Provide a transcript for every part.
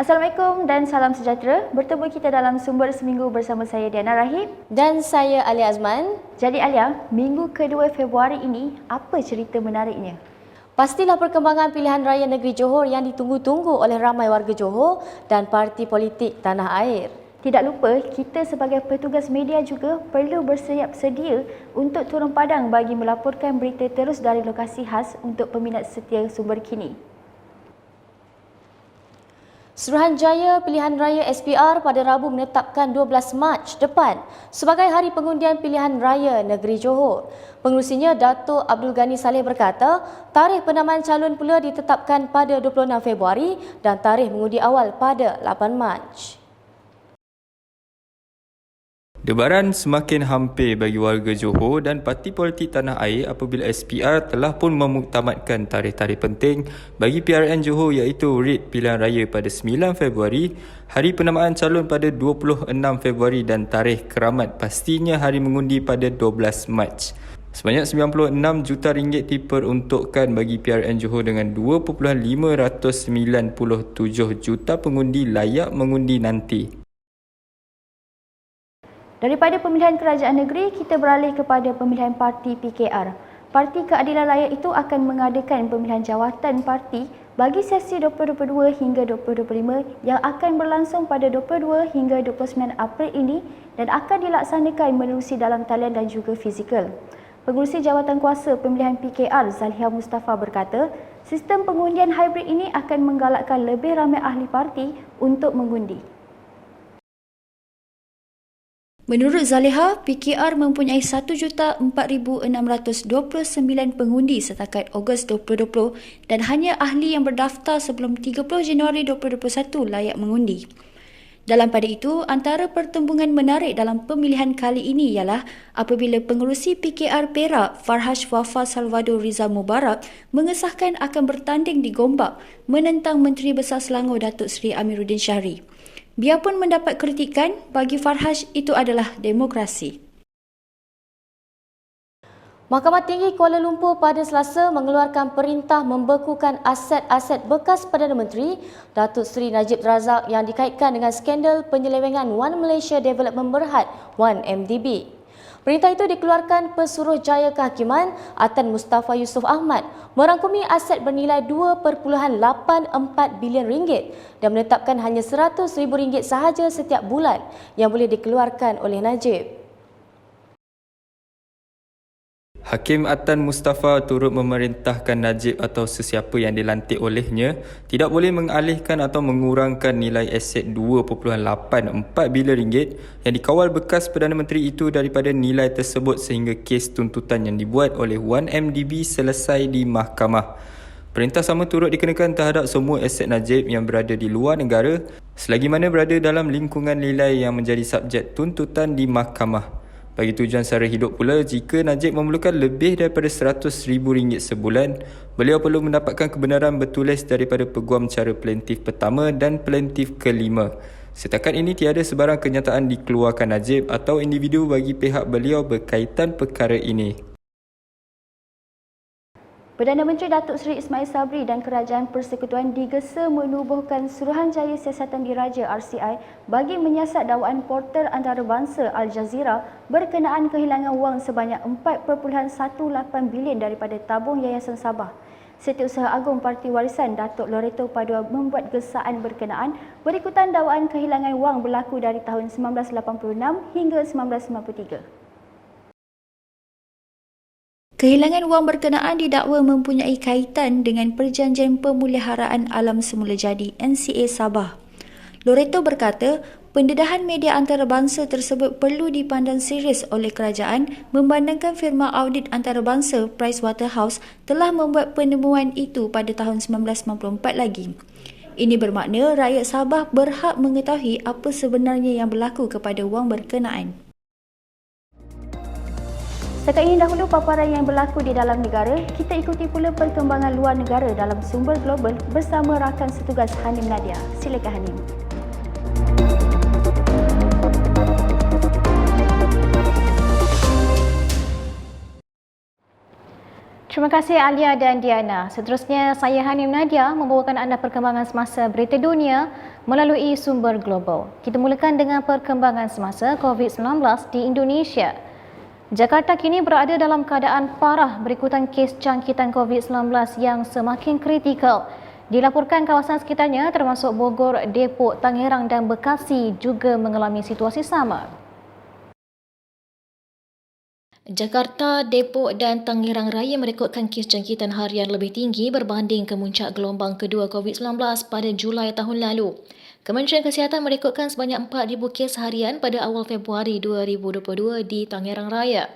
Assalamualaikum dan salam sejahtera. Bertemu kita dalam Sumber Seminggu bersama saya Diana Rahim dan saya Alia Azman. Jadi Alia, minggu kedua Februari ini apa cerita menariknya? Pastilah perkembangan pilihan raya negeri Johor yang ditunggu-tunggu oleh ramai warga Johor dan parti politik tanah air. Tidak lupa, kita sebagai petugas media juga perlu bersiap sedia untuk turun padang bagi melaporkan berita terus dari lokasi khas untuk peminat setia sumber kini. Suruhanjaya Pilihan Raya SPR pada Rabu menetapkan 12 Mac depan sebagai hari pengundian pilihan raya negeri Johor. Pengerusinya Dato' Abdul Ghani Saleh berkata, tarikh penamaan calon pula ditetapkan pada 26 Februari dan tarikh mengundi awal pada 8 Mac. Debaran semakin hampir bagi warga Johor dan parti politik tanah air apabila SPR telah pun memuktamadkan tarikh-tarikh penting bagi PRN Johor iaitu rit pilihan raya pada 9 Februari, hari penamaan calon pada 26 Februari dan tarikh keramat pastinya hari mengundi pada 12 Mac. Sebanyak 96 juta ringgit diperuntukkan bagi PRN Johor dengan 2.597 juta pengundi layak mengundi nanti. Daripada pemilihan kerajaan negeri, kita beralih kepada pemilihan parti PKR. Parti Keadilan Rakyat itu akan mengadakan pemilihan jawatan parti bagi sesi 2022 hingga 2025 yang akan berlangsung pada 22 hingga 29 April ini dan akan dilaksanakan menerusi dalam talian dan juga fizikal. Pengerusi Jawatan Kuasa Pemilihan PKR Zaliha Mustafa berkata, sistem pengundian hybrid ini akan menggalakkan lebih ramai ahli parti untuk mengundi. Menurut Zaliha, PKR mempunyai 1,04,629 pengundi setakat Ogos 2020 dan hanya ahli yang berdaftar sebelum 30 Januari 2021 layak mengundi. Dalam pada itu, antara pertembungan menarik dalam pemilihan kali ini ialah apabila pengerusi PKR Perak Farhash Wafa Salvador Rizal Mubarak mengesahkan akan bertanding di Gombak menentang Menteri Besar Selangor Datuk Seri Amiruddin Syahri. Biarpun mendapat kritikan, bagi Farhash itu adalah demokrasi. Mahkamah Tinggi Kuala Lumpur pada Selasa mengeluarkan perintah membekukan aset-aset bekas Perdana Menteri Datuk Seri Najib Razak yang dikaitkan dengan skandal penyelewengan One Malaysia Development Berhad 1MDB. Perintah itu dikeluarkan Pesuruhjaya Kehakiman Atan Mustafa Yusof Ahmad merangkumi aset bernilai 2.84 bilion ringgit dan menetapkan hanya RM100,000 sahaja setiap bulan yang boleh dikeluarkan oleh Najib. Hakim Atan Mustafa turut memerintahkan Najib atau sesiapa yang dilantik olehnya tidak boleh mengalihkan atau mengurangkan nilai aset 2.84 bilion ringgit yang dikawal bekas Perdana Menteri itu daripada nilai tersebut sehingga kes tuntutan yang dibuat oleh 1MDB selesai di mahkamah. Perintah sama turut dikenakan terhadap semua aset Najib yang berada di luar negara selagi mana berada dalam lingkungan nilai yang menjadi subjek tuntutan di mahkamah. Bagi tujuan sara hidup pula, jika Najib memerlukan lebih daripada RM100,000 sebulan, beliau perlu mendapatkan kebenaran bertulis daripada peguam cara plaintif pertama dan plaintif kelima. Setakat ini tiada sebarang kenyataan dikeluarkan Najib atau individu bagi pihak beliau berkaitan perkara ini. Perdana Menteri Datuk Seri Ismail Sabri dan Kerajaan Persekutuan digesa menubuhkan Suruhanjaya Siasatan Diraja RCI bagi menyiasat dakwaan portal antarabangsa Al Jazeera berkenaan kehilangan wang sebanyak 4.18 bilion daripada tabung Yayasan Sabah. Setiausaha Agung Parti Warisan Datuk Loreto Padua membuat gesaan berkenaan berikutan dakwaan kehilangan wang berlaku dari tahun 1986 hingga 1993. Kehilangan wang berkenaan didakwa mempunyai kaitan dengan Perjanjian Pemeliharaan Alam Semula Jadi NCA Sabah. Loreto berkata, pendedahan media antarabangsa tersebut perlu dipandang serius oleh kerajaan memandangkan firma audit antarabangsa Pricewaterhouse telah membuat penemuan itu pada tahun 1994 lagi. Ini bermakna rakyat Sabah berhak mengetahui apa sebenarnya yang berlaku kepada wang berkenaan. Setakat ini dahulu paparan yang berlaku di dalam negara, kita ikuti pula perkembangan luar negara dalam Sumber Global bersama rakan setugas Hanim Nadia. Silakan Hanim. Terima kasih Alia dan Diana. Seterusnya, saya Hanim Nadia membawakan anda perkembangan semasa berita dunia melalui sumber global. Kita mulakan dengan perkembangan semasa COVID-19 di Indonesia. Jakarta kini berada dalam keadaan parah berikutan kes jangkitan COVID-19 yang semakin kritikal. Dilaporkan kawasan sekitarnya termasuk Bogor, Depok, Tangerang dan Bekasi juga mengalami situasi sama. Jakarta, Depok dan Tangerang Raya merekodkan kes jangkitan harian lebih tinggi berbanding kemuncak gelombang kedua COVID-19 pada Julai tahun lalu. Kementerian Kesihatan merekodkan sebanyak 4,000 kes harian pada awal Februari 2022 di Tangerang Raya.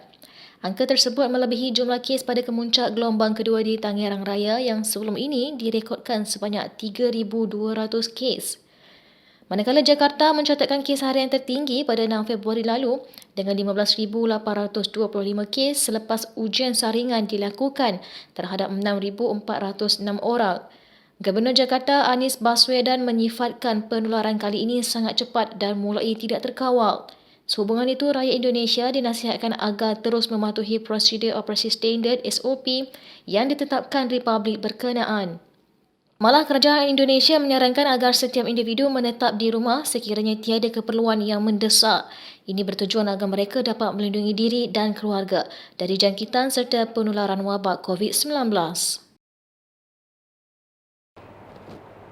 Angka tersebut melebihi jumlah kes pada kemuncak gelombang kedua di Tangerang Raya yang sebelum ini direkodkan sebanyak 3,200 kes. Manakala Jakarta mencatatkan kes harian tertinggi pada 6 Februari lalu dengan 15,825 kes selepas ujian saringan dilakukan terhadap 6,406 orang. Gubernur Jakarta Anies Baswedan menyifatkan penularan kali ini sangat cepat dan mulai tidak terkawal. Sehubungan itu, rakyat Indonesia dinasihatkan agar terus mematuhi prosedur operasi standard SOP yang ditetapkan Republik berkenaan. Malah kerajaan Indonesia menyarankan agar setiap individu menetap di rumah sekiranya tiada keperluan yang mendesak. Ini bertujuan agar mereka dapat melindungi diri dan keluarga dari jangkitan serta penularan wabak COVID-19.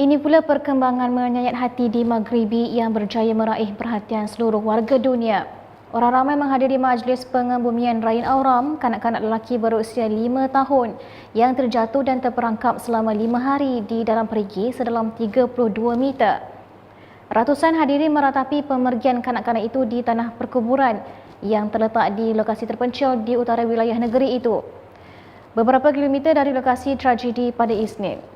Ini pula perkembangan menyayat hati di Maghribi yang berjaya meraih perhatian seluruh warga dunia. Orang ramai menghadiri majlis pengebumian Ryan Auram, kanak-kanak lelaki berusia 5 tahun yang terjatuh dan terperangkap selama 5 hari di dalam perigi sedalam 32 meter. Ratusan hadirin meratapi pemergian kanak-kanak itu di tanah perkuburan yang terletak di lokasi terpencil di utara wilayah negeri itu, beberapa kilometer dari lokasi tragedi pada Isnin.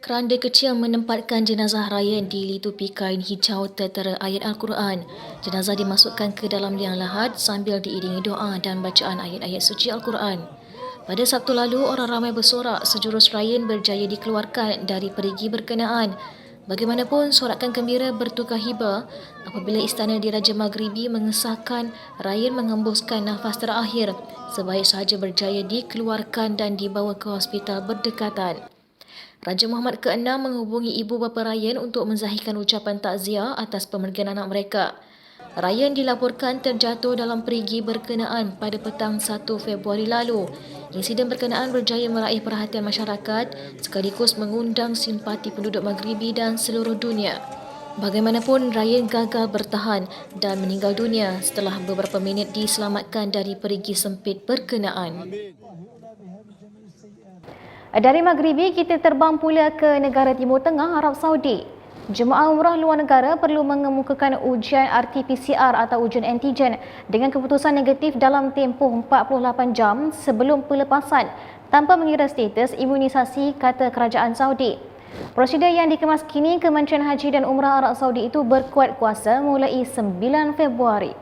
Keranda kecil menempatkan jenazah Ryan dilitupi kain hijau tertera ayat Al-Quran. Jenazah dimasukkan ke dalam liang lahat sambil diiringi doa dan bacaan ayat-ayat suci Al-Quran. Pada Sabtu lalu, orang ramai bersorak sejurus Ryan berjaya dikeluarkan dari perigi berkenaan. Bagaimanapun, sorakan gembira bertukar hiba apabila Istana Diraja Maghribi mengesahkan Ryan mengembuskan nafas terakhir sebaik sahaja berjaya dikeluarkan dan dibawa ke hospital berdekatan. Raja Muhammad ke-6 menghubungi ibu bapa Ryan untuk menzahirkan ucapan takziah atas pemergian anak mereka. Ryan dilaporkan terjatuh dalam perigi berkenaan pada petang 1 Februari lalu. Insiden berkenaan berjaya meraih perhatian masyarakat sekaligus mengundang simpati penduduk Maghribi dan seluruh dunia. Bagaimanapun, Ryan gagal bertahan dan meninggal dunia setelah beberapa minit diselamatkan dari perigi sempit berkenaan. Dari Maghribi, kita terbang pula ke negara Timur Tengah, Arab Saudi. Jemaah umrah luar negara perlu mengemukakan ujian RT-PCR atau ujian antigen dengan keputusan negatif dalam tempoh 48 jam sebelum pelepasan tanpa mengira status imunisasi, kata Kerajaan Saudi. Prosedur yang dikemas kini Kementerian Haji dan Umrah Arab Saudi itu berkuat kuasa mulai 9 Februari.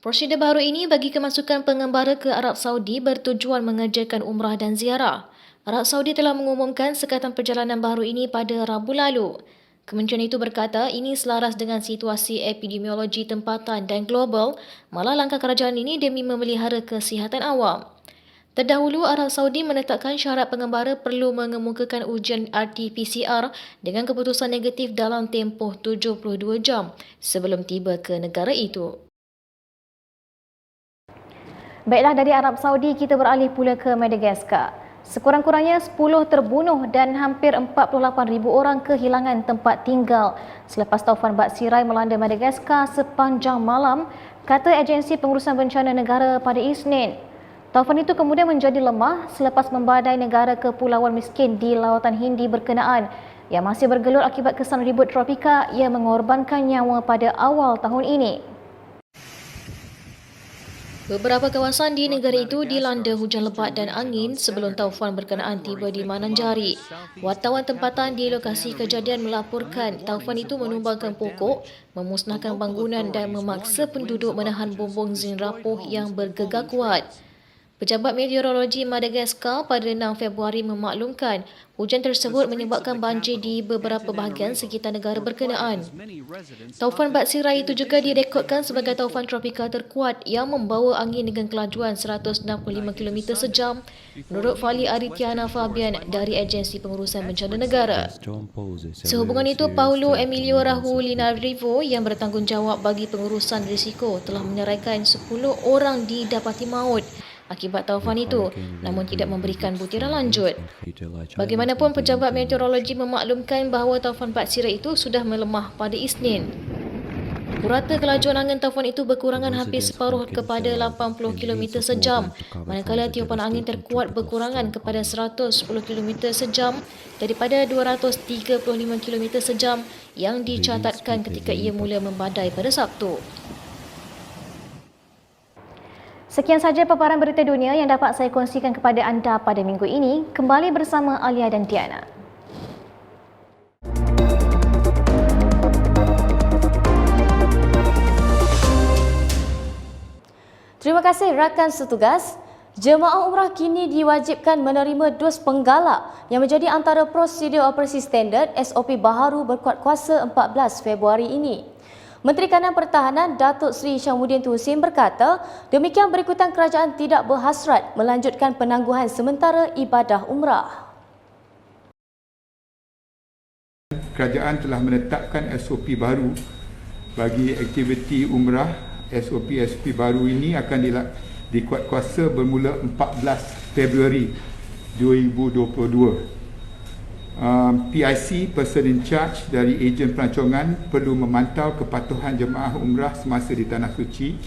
Prosedur baru ini bagi kemasukan pengembara ke Arab Saudi bertujuan mengerjakan umrah dan ziarah. Arab Saudi telah mengumumkan sekatan perjalanan baru ini pada Rabu lalu. Kementerian itu berkata ini selaras dengan situasi epidemiologi tempatan dan global, malah langkah kerajaan ini demi memelihara kesihatan awam. Terdahulu, Arab Saudi menetapkan syarat pengembara perlu mengemukakan ujian RT-PCR dengan keputusan negatif dalam tempoh 72 jam sebelum tiba ke negara itu. Baiklah, dari Arab Saudi kita beralih pula ke Madagaskar. Sekurang-kurangnya 10 terbunuh dan hampir 48,000 orang kehilangan tempat tinggal selepas taufan Batsirai melanda Madagaskar sepanjang malam, kata Agensi Pengurusan Bencana Negara pada Isnin. Taufan itu kemudian menjadi lemah selepas membadai negara kepulauan miskin di Lautan Hindi berkenaan yang masih bergelut akibat kesan ribut tropika yang mengorbankan nyawa pada awal tahun ini. Beberapa kawasan di negara itu dilanda hujan lebat dan angin sebelum taufan berkenaan tiba di Mananjari. Wartawan tempatan di lokasi kejadian melaporkan taufan itu menumbangkan pokok, memusnahkan bangunan dan memaksa penduduk menahan bumbung zin rapuh yang bergegar kuat. Pejabat Meteorologi Madagaskar pada 6 Februari memaklumkan hujan tersebut menyebabkan banjir di beberapa bahagian sekitar negara berkenaan. Taufan Batsirai itu juga direkodkan sebagai taufan tropika terkuat yang membawa angin dengan kelajuan 165 km sejam menurut Fali Aditya Fabian dari Agensi Pengurusan Bencana Negara. Sehubungan itu, Paulo Emilio Rahul Linarivo yang bertanggungjawab bagi pengurusan risiko telah menyeraikan 10 orang didapati maut akibat taufan itu, namun tidak memberikan butiran lanjut. Bagaimanapun, pejabat meteorologi memaklumkan bahawa taufan Batsirai itu sudah melemah pada Isnin. Purata kelajuan angin taufan itu berkurangan hampir separuh kepada 80 km sejam, manakala tiupan angin terkuat berkurangan kepada 110 km sejam daripada 235 km sejam yang dicatatkan ketika ia mula membadai pada Sabtu. Sekian saja paparan berita dunia yang dapat saya kongsikan kepada anda pada minggu ini. Kembali bersama Alia dan Diana. Terima kasih rakan setugas. Jemaah umrah kini diwajibkan menerima dos penggalak yang menjadi antara prosedur operasi standard SOP baharu berkuat kuasa 14 Februari ini. Menteri Kanan Pertahanan Datuk Seri Syamudin Husin berkata, demikian berikutan kerajaan tidak berhasrat melanjutkan penangguhan sementara ibadah umrah. Kerajaan telah menetapkan SOP baru bagi aktiviti umrah. SOP baru ini akan dikuat kuasa bermula 14 Februari 2022. PIC, Person in Charge dari ejen pelancongan perlu memantau kepatuhan jemaah umrah semasa di Tanah Suci,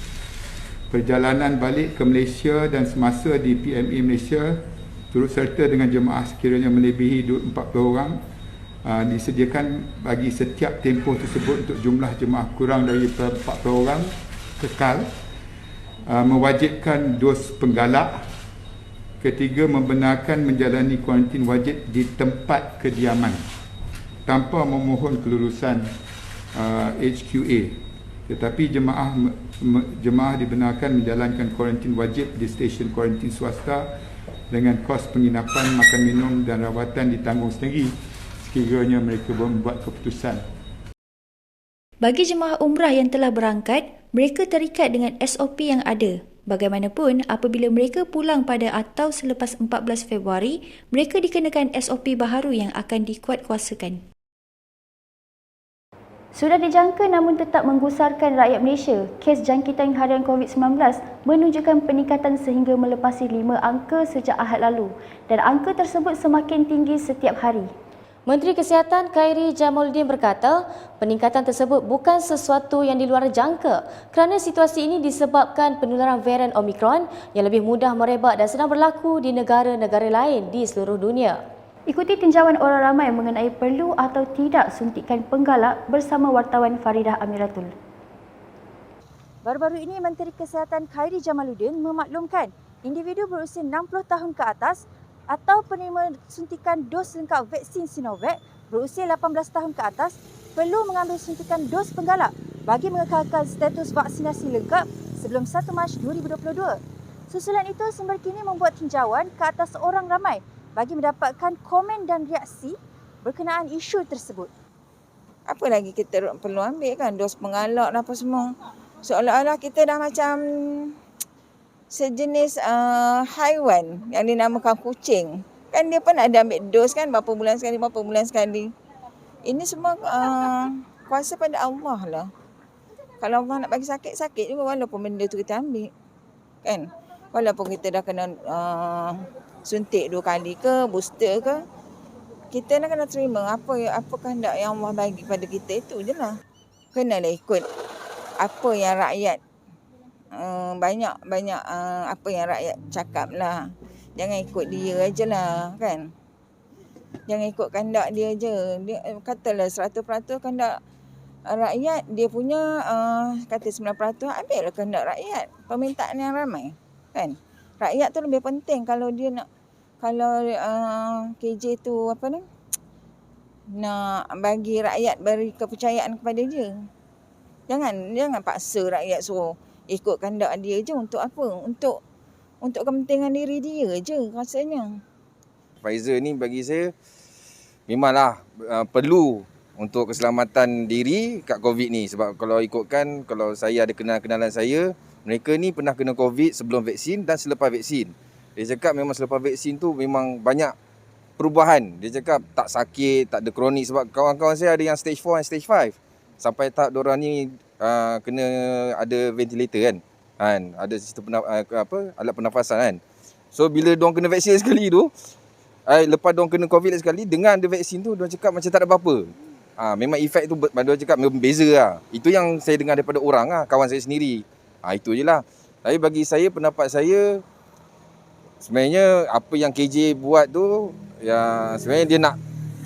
perjalanan balik ke Malaysia dan semasa di PMA Malaysia turut serta dengan jemaah sekiranya melebihi 40 orang. Disediakan bagi setiap tempoh tersebut untuk jumlah jemaah kurang dari 40 orang kekal. Mewajibkan dos penggalak. Ketiga, membenarkan menjalani kuarantin wajib di tempat kediaman tanpa memohon kelulusan HQA. Tetapi jemaah dibenarkan menjalankan kuarantin wajib di stesen kuarantin swasta dengan kos penginapan, makan minum dan rawatan ditanggung sendiri sekiranya mereka membuat keputusan. Bagi jemaah umrah yang telah berangkat, mereka terikat dengan SOP yang ada. Bagaimanapun, apabila mereka pulang pada atau selepas 14 Februari, mereka dikenakan SOP baharu yang akan dikuatkuasakan. Sudah dijangka namun tetap menggusarkan rakyat Malaysia, kes jangkitan harian COVID-19 menunjukkan peningkatan sehingga melepasi 5 angka sejak Ahad lalu dan angka tersebut semakin tinggi setiap hari. Menteri Kesihatan Khairi Jamaluddin berkata, peningkatan tersebut bukan sesuatu yang di luar jangka kerana situasi ini disebabkan penularan varian Omicron yang lebih mudah merebak dan sedang berlaku di negara-negara lain di seluruh dunia. Ikuti tinjauan orang ramai mengenai perlu atau tidak suntikan penggalak bersama wartawan Faridah Amiratul. Baru-baru ini Menteri Kesihatan Khairi Jamaluddin memaklumkan individu berusia 60 tahun ke atas atau penerima suntikan dos lengkap vaksin Sinovac berusia 18 tahun ke atas perlu mengambil suntikan dos penggalak bagi mengekalkan status vaksinasi lengkap sebelum 1 Mac 2022. Susulan itu, sumber kini membuat tinjauan ke atas orang ramai bagi mendapatkan komen dan reaksi berkenaan isu tersebut. Apa lagi kita perlu ambil kan, dos penggalak dan apa semua. Seolah-olah kita dah macam sejenis haiwan yang dinamakan kucing. Kan dia pun ada ambil dos kan berapa bulan sekali. Ini semua kuasa pada Allah lah. Kalau Allah nak bagi sakit juga walaupun benda tu kita ambil. Kan? Walaupun kita dah kena suntik 2 kali ke, booster ke, kita nak kena terima apa kehendak yang Allah bagi pada kita, itu je lah. Kenalah ikut apa yang rakyat banyak apa yang rakyat cakap lah. Jangan ikut dia aje lah kan. Jangan ikut kehendak dia je. Dia katalah 100% kehendak rakyat, dia punya kata 9%, ambillah kehendak rakyat. Permintaan yang ramai kan. Rakyat tu lebih penting kalau dia nak, kalau KJ tu apa ni, nak bagi rakyat beri kepercayaan kepada dia. Jangan paksa rakyat suruh ikut kehendak dia je. Untuk apa? Untuk untuk kepentingan diri dia je rasanya. Pfizer ni bagi saya memanglah perlu untuk keselamatan diri kat COVID ni. Sebab kalau ikutkan, kalau saya ada kenalan saya, mereka ni pernah kena COVID sebelum vaksin dan selepas vaksin. Dia cakap memang selepas vaksin tu memang banyak perubahan. Dia cakap tak sakit, tak ada kronik. Sebab kawan-kawan saya ada yang stage 4 dan stage 5. Sampai tahap diorang ni kena ada ventilator kan. Ada sistem alat pernafasan kan. So bila diorang kena vaksin sekali tu, lepas diorang kena COVID sekali, dengan ada vaksin tu, diorang cakap macam tak ada apa-apa. Memang efek tu, diorang cakap memang beza lah. Itu yang saya dengar daripada orang lah, kawan saya sendiri. Itu je lah. Tapi bagi saya, pendapat saya, sebenarnya apa yang KJ buat tu, ya sebenarnya dia nak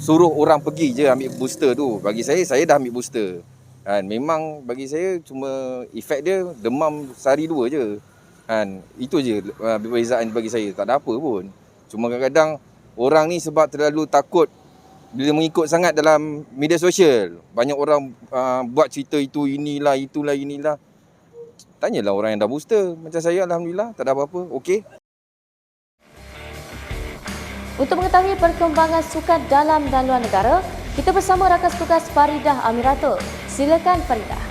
suruh orang pergi je ambil booster tu. Bagi saya dah ambil booster. Memang bagi saya cuma efek dia demam sehari 2 je. Itu je perbezaan bagi saya. Tak ada apa pun. Cuma kadang-kadang orang ni sebab terlalu takut bila mengikut sangat dalam media sosial. Banyak orang buat cerita itu, inilah, itulah, inilah. Tanyalah orang yang dah booster. Macam saya, alhamdulillah, tak ada apa-apa. Okey. Untuk mengetahui perkembangan sukan dalam dan luar negara, kita bersama rakan tugas Faridah Amiratul. Silakan Faridah.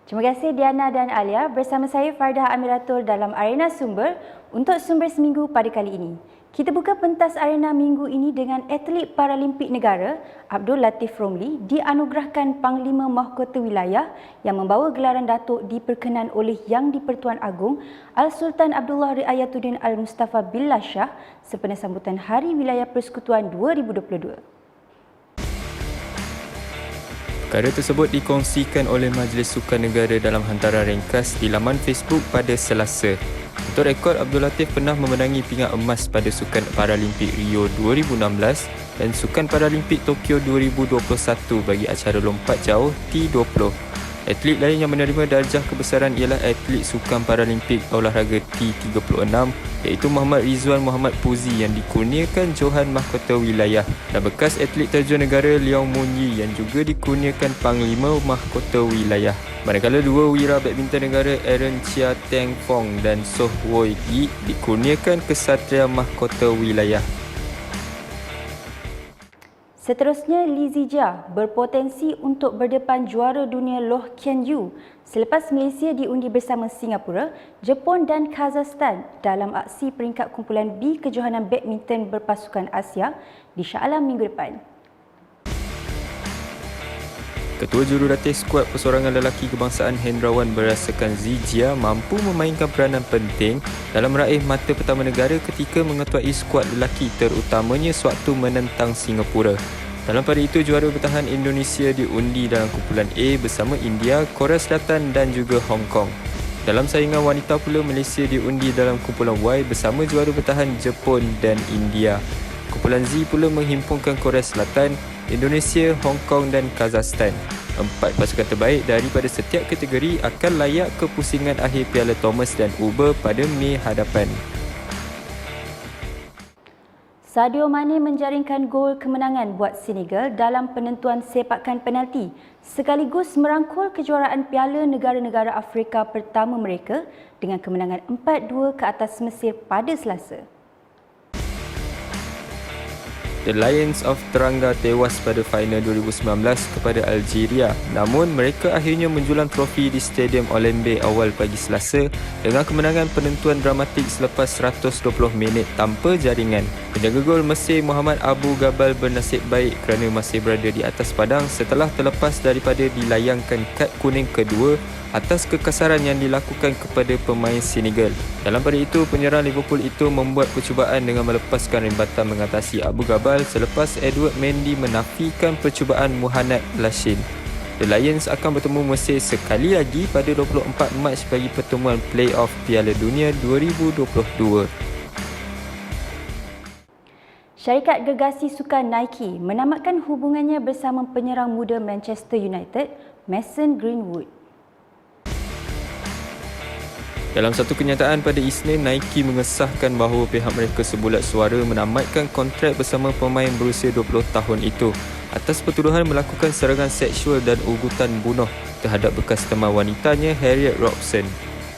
Terima kasih Diana dan Alia. Bersama saya Faridah Amiratul dalam Arena Sumber untuk Sumber Seminggu pada kali ini. Kita buka pentas arena minggu ini dengan atlet Paralimpik negara Abdul Latif Romli dianugerahkan Panglima Mahkota Wilayah yang membawa gelaran Datuk diperkenan oleh Yang di-Pertuan Agong Al-Sultan Abdullah Riayatuddin Al-Mustafa Billah Shah sempena sambutan Hari Wilayah Persekutuan 2022. Perkara tersebut dikongsikan oleh Majlis Sukan Negara dalam hantaran ringkas di laman Facebook pada Selasa. Untuk rekod, Abdul Latif pernah memenangi pingat emas pada Sukan Paralimpik Rio 2016 dan Sukan Paralimpik Tokyo 2021 bagi acara lompat jauh T20. Atlet lain yang menerima darjah kebesaran ialah atlet Sukan Paralimpik olahraga T36 iaitu Muhammad Rizwan Muhammad Puzi yang dikurniakan Johan Mahkota Wilayah dan bekas atlet terjun negara Leong Mun Yi yang juga dikurniakan Panglima Mahkota Wilayah. Manakala dua wira badminton negara Aaron Chia Teng Fong dan Soh Woi Yi dikurniakan Kesatria Mahkota Wilayah. Seterusnya, Lee Zijia berpotensi untuk berdepan juara dunia Loh Kian Yu selepas Malaysia diundi bersama Singapura, Jepun dan Kazakhstan dalam aksi peringkat kumpulan B Kejohanan Badminton Berpasukan Asia di Shah Alam minggu depan. Ketua Jurulatih Skuad Persorangan Lelaki Kebangsaan Hendrawan berasakan Zijia mampu memainkan peranan penting dalam meraih mata pertama negara ketika mengetuai skuad lelaki terutamanya sewaktu menentang Singapura. Dalam pada itu, juara bertahan Indonesia diundi dalam kumpulan A bersama India, Korea Selatan dan juga Hong Kong. Dalam saingan wanita pula, Malaysia diundi dalam kumpulan Y bersama juara bertahan Jepun dan India. Kumpulan Z pula menghimpunkan Korea Selatan, Indonesia, Hong Kong dan Kazakhstan. 4 pasukan terbaik daripada setiap kategori akan layak ke pusingan akhir Piala Thomas dan Uber pada Mei hadapan. Sadio Mane menjaringkan gol kemenangan buat Senegal dalam penentuan sepakan penalti sekaligus merangkul kejuaraan Piala Negara-Negara Afrika pertama mereka dengan kemenangan 4-2 ke atas Mesir pada Selasa. The Lions of Teranga tewas pada final 2019 kepada Algeria. Namun mereka akhirnya menjulang trofi di Stadium Olembe awal pagi Selasa dengan kemenangan penentuan dramatik selepas 120 minit tanpa jaringan. Penjaga gol Mesir Muhammad Abu Gabal bernasib baik kerana masih berada di atas padang setelah terlepas daripada dilayangkan kad kuning kedua atas kekasaran yang dilakukan kepada pemain Senegal. Dalam pada itu, penyerang Liverpool itu membuat percubaan dengan melepaskan rinbatan mengatasi Abu Gabal selepas Edward Mendy menafikan percubaan Muhannad Lashin. The Lions akan bertemu Mesir sekali lagi pada 24 Mac bagi pertemuan play-off Piala Dunia 2022. Syarikat gergasi sukan Nike menamatkan hubungannya bersama penyerang muda Manchester United, Mason Greenwood. Dalam satu kenyataan pada Isnin, Nike mengesahkan bahawa pihak mereka sebulat suara menamatkan kontrak bersama pemain berusia 20 tahun itu atas pertuduhan melakukan serangan seksual dan ugutan bunuh terhadap bekas teman wanitanya Harriet Robson.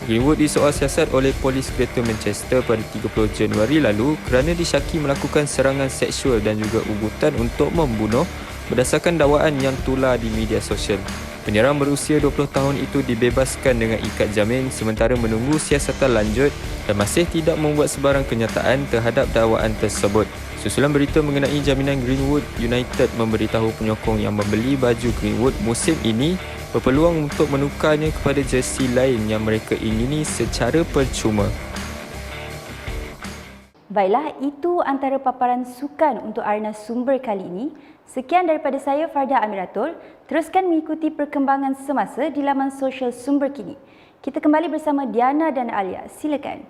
Greenwood disoal siasat oleh polis Greater Manchester pada 30 Januari lalu kerana disyaki melakukan serangan seksual dan juga ugutan untuk membunuh berdasarkan dakwaan yang tular di media sosial. Penyerang berusia 20 tahun itu dibebaskan dengan ikat jamin sementara menunggu siasatan lanjut dan masih tidak membuat sebarang kenyataan terhadap dakwaan tersebut. Susulan berita mengenai jaminan Greenwood, United memberitahu penyokong yang membeli baju Greenwood musim ini berpeluang untuk menukarnya kepada jersey lain yang mereka ingini secara percuma. Baiklah, itu antara paparan sukan untuk Arena Sumber kali ini. Sekian daripada saya, Farda Amiratul. Teruskan mengikuti perkembangan semasa di laman sosial Sumber Kini. Kita kembali bersama Diana dan Alia. Silakan.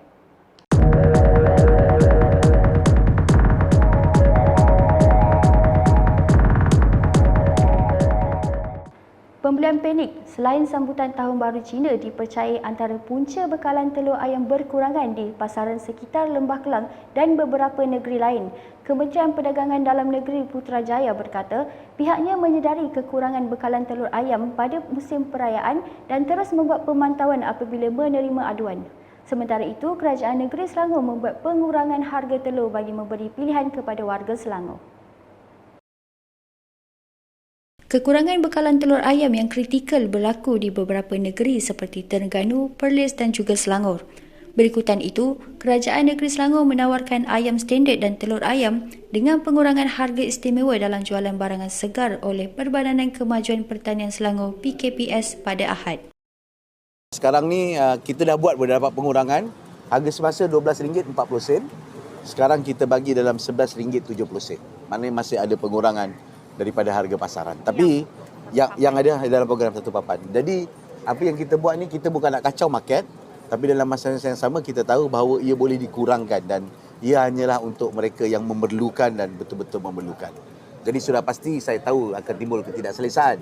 Pembelian panik selain sambutan Tahun Baru Cina dipercayai antara punca bekalan telur ayam berkurangan di pasaran sekitar Lembah Kelang dan beberapa negeri lain. Kementerian Perdagangan Dalam Negeri Putrajaya berkata pihaknya menyedari kekurangan bekalan telur ayam pada musim perayaan dan terus membuat pemantauan apabila menerima aduan. Sementara itu, Kerajaan Negeri Selangor membuat pengurangan harga telur bagi memberi pilihan kepada warga Selangor. Kekurangan bekalan telur ayam yang kritikal berlaku di beberapa negeri seperti Terengganu, Perlis dan juga Selangor. Berikutan itu, Kerajaan Negeri Selangor menawarkan ayam standard dan telur ayam dengan pengurangan harga istimewa dalam jualan barangan segar oleh Perbadanan Kemajuan Pertanian Selangor PKPS pada Ahad. Sekarang ni kita dah buat dapat pengurangan harga semasa RM12.40. Sekarang kita bagi dalam RM11.70. Maknanya masih ada pengurangan daripada harga pasaran. Tapi yang ada dalam program Satu Papan. Jadi apa yang kita buat ni, kita bukan nak kacau market, tapi dalam masa yang sama kita tahu bahawa ia boleh dikurangkan dan ia hanyalah untuk mereka yang memerlukan dan betul-betul memerlukan. Jadi sudah pasti saya tahu akan timbul ketidakselesaan.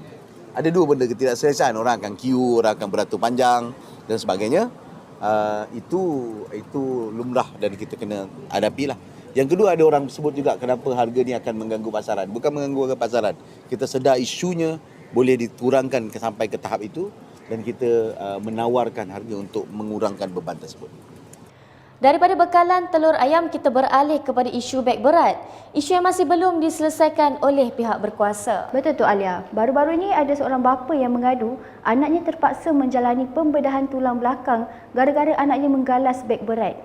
Ada dua benda ketidakselesaan, orang akan queue, orang akan beratur panjang dan sebagainya. Itu lumrah dan kita kena hadapilah. Yang kedua, ada orang sebut juga kenapa harga ni akan mengganggu pasaran. Bukan mengganggu harga pasaran. Kita sedar isunya boleh dikurangkan sampai ke tahap itu dan kita menawarkan harga untuk mengurangkan beban tersebut. Daripada bekalan telur ayam, kita beralih kepada isu beg berat. Isu yang masih belum diselesaikan oleh pihak berkuasa. Betul tu Alia. Baru-baru ini ada seorang bapa yang mengadu anaknya terpaksa menjalani pembedahan tulang belakang gara-gara anaknya menggalas beg berat.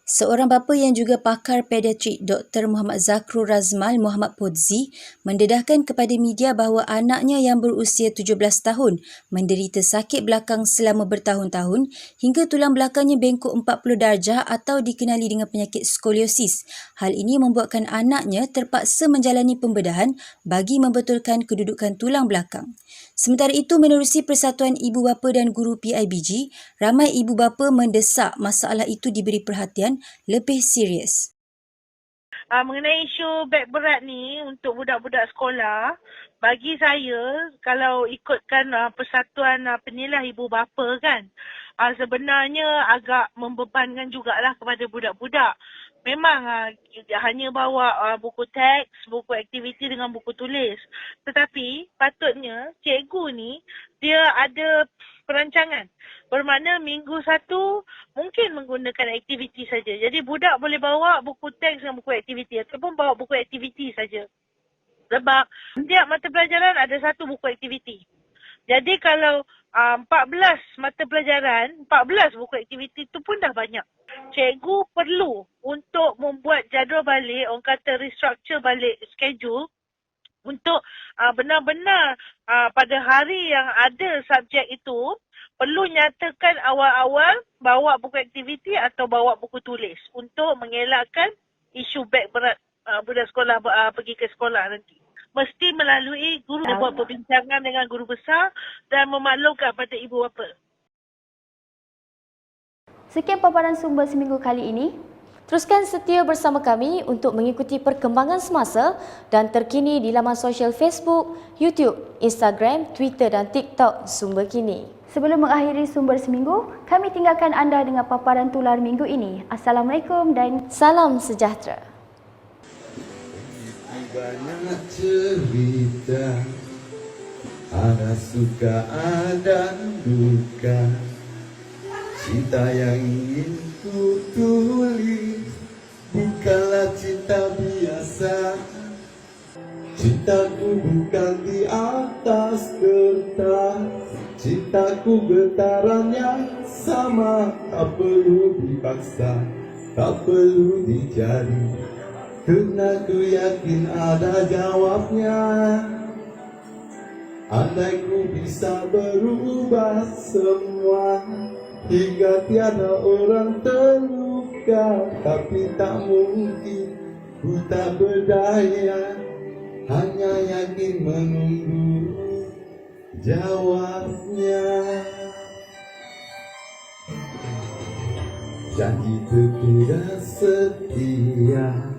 Seorang bapa yang juga pakar pediatrik Dr. Muhammad Zakrul Razmal Muhammad Podzi mendedahkan kepada media bahawa anaknya yang berusia 17 tahun menderita sakit belakang selama bertahun-tahun hingga tulang belakangnya bengkok 40 darjah atau dikenali dengan penyakit skoliosis. Hal ini membuatkan anaknya terpaksa menjalani pembedahan bagi membetulkan kedudukan tulang belakang. Sementara itu, menerusi Persatuan Ibu Bapa dan Guru PIBG, ramai ibu bapa mendesak masalah itu diberi perhatian lebih serius. Mengenai isu beg berat ni untuk budak-budak sekolah, bagi saya kalau ikutkan Persatuan Penilai Ibu Bapa kan, sebenarnya agak membebankan jugalah kepada budak-budak. Memang hanya bawa buku teks, buku aktiviti dengan buku tulis. Tetapi patutnya cikgu ni dia ada perancangan. Bermakna minggu satu mungkin menggunakan aktiviti saja. Jadi budak boleh bawa buku teks dan buku aktiviti ataupun bawa buku aktiviti saja. Sebab setiap mata pelajaran ada satu buku aktiviti. Jadi kalau 14 mata pelajaran, 14 buku aktiviti itu pun dah banyak. Cikgu perlu untuk membuat jadual balik, orang kata restructure balik schedule untuk benar-benar pada hari yang ada subjek itu perlu nyatakan awal-awal bawa buku aktiviti atau bawa buku tulis untuk mengelakkan isu beg berat budak sekolah pergi ke sekolah nanti. Mesti melalui guru buat perbincangan dengan guru besar dan memaklumkan pada ibu bapa. Sekian paparan sumber seminggu kali ini. Teruskan setia bersama kami untuk mengikuti perkembangan semasa dan terkini di laman sosial Facebook, YouTube, Instagram, Twitter dan TikTok Sumber Kini. Sebelum mengakhiri Sumber Seminggu, kami tinggalkan anda dengan paparan tular minggu ini. Assalamualaikum dan salam sejahtera. Banyak cerita, ada suka ada duka, cinta yang ingin ku tulis bukanlah cinta biasa. Cintaku bukan di atas kertas, cintaku getaran yang sama. Tak perlu dipaksa, tak perlu dicari, karena ku yakin ada jawabnya. Andai ku bisa berubah semua hingga tiada orang terluka, tapi tak mungkin, ku tak berdaya, hanya yakin menunggu jawabnya. Janji tidak setia,